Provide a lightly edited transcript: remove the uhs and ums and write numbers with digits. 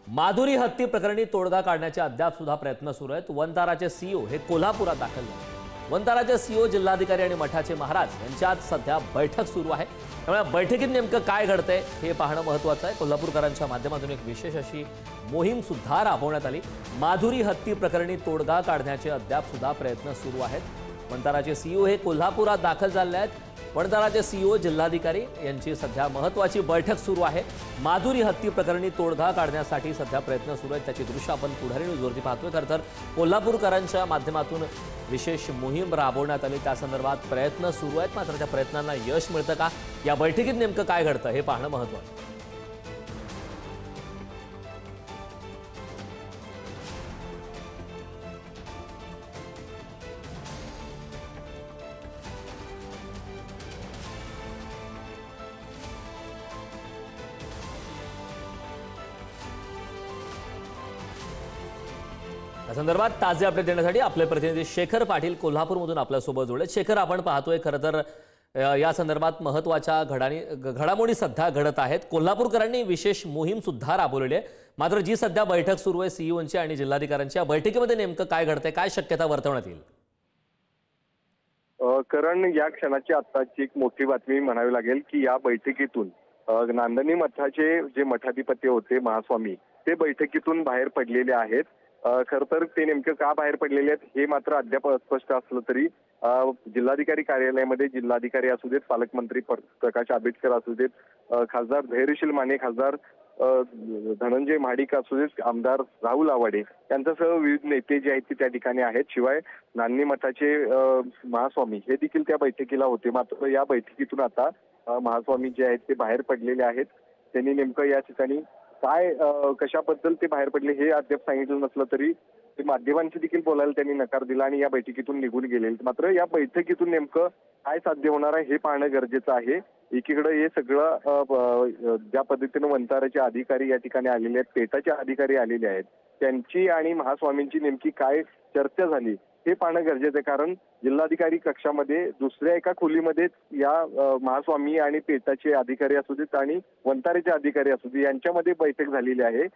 माधुरी हत्ती प्रकरणी तोडगा काढण्याचे अद्याप सुद्धा प्रयत्न सुरू आहेत। वनताराचे सीईओ हे कोल्हापुरात दाखल झाले। वनताराचे सीईओ, जिल्हाधिकारी आणि मठाचे महाराज यांच्यात सध्या बैठक सुरू आहे। त्यामुळे बैठकीत नेमकं काय घडतंय हे पाहणं महत्त्वाचं आहे। कोल्हापूरकरांच्या माध्यमातून एक विशेष अशी मोहीम सुद्धा राबवण्यात आली। माधुरी हत्ती प्रकरणी तोडगा काढण्याचे अद्याप सुद्धा प्रयत्न सुरू आहेत। वनताराचे सीईओ हे कोल्हापुरात दाखल झाले आहेत। वनताराचे सीईओ, जिल्हाधिकारी यांची सध्या महत्त्वाची बैठक सुरू आहे। माधुरी हत्ती प्रकरणी तोडगा काढण्यासाठी सध्या प्रयत्न सुरू आहेत। त्याची दृश्य आपण पुढारी न्यूजवरती पाहतोय। खरं तर कोल्हापूरकरांच्या माध्यमातून विशेष मोहीम राबवण्यात आली, त्या संदर्भात प्रयत्न सुरू आहेत। मात्र त्या प्रयत्नांना यश मिळतं का, या बैठकीत नेमकं काय घडतं हे पाहणं महत्त्वाचं आहे। या संदर्भात ताजे अपडेट देण्यासाठी आपले प्रतिनिधी शेखर पाटील कोल्हापूरमधून आपल्यासोबत जोडले। शेखर, आपण पाहतोय खरं तर या संदर्भात महत्त्वाच्या घडामोडी सध्या घडत आहेत। कोल्हापूरकरांनी विशेष मोहीम सुद्धा राबवलेली आहे। मात्र जी सध्या बैठक सुरू आहे सीईओंची आणि जिल्हाधिकाऱ्यांची, या बैठकीमध्ये नेमकं काय घडतंय, काय शक्यता वर्तवण्यात येईल? कारण या क्षणाची आत्ताची एक मोठी बातमी म्हणावी लागेल की या बैठकीतून नांदणी मठाचे जे मठाधिपती होते महास्वामी, ते बैठकीतून बाहेर पडलेले आहेत। खरं तर ते नेमकं का बाहेर पडलेले आहेत हे मात्र अद्याप अस्पष्ट असलं तरी जिल्हाधिकारी कार्यालयामध्ये जिल्हाधिकारी असू देत, पालकमंत्री प्रकाश आंबेडकर असू देत, खासदार धैर्यशील माने, खासदार धनंजय महाडिक असू देत, आमदार राहुल आवाडे यांच्यासह विविध नेते जे आहेत ते त्या ठिकाणी आहेत। शिवाय नांदणी मठाचे महास्वामी हे देखील त्या बैठकीला होते। मात्र या बैठकीतून आता महास्वामी जे आहेत ते बाहेर पडलेले आहेत। त्यांनी नेमकं या ठिकाणी काय कशाबद्दल ते बाहेर पडले हे अद्याप सांगितलं नसलं तरी ते माध्यमांशी देखील बोलायला त्यांनी नकार दिला आणि या बैठकीतून निघून गेले। मात्र या बैठकीतून नेमकं काय साध्य होणार आहे हे पाहणं गरजेचं आहे। एकीकडे हे सगळं ज्या पद्धतीने वनताराचे अधिकारी या ठिकाणी आलेले आहेत, पेटाचे अधिकारी आलेले आहेत, त्यांची आणि महास्वामींची नेमकी काय चर्चा झाली हे पाहणं गरजेचं आहे। कारण जिल्हाधिकारी कक्षामध्ये दुसऱ्या एका खोलीमध्ये या महास्वामी आणि पेटाचे अधिकारी असू देत आणि वनतारेचे अधिकारी असू दे यांच्यामध्ये बैठक झालेली आहे।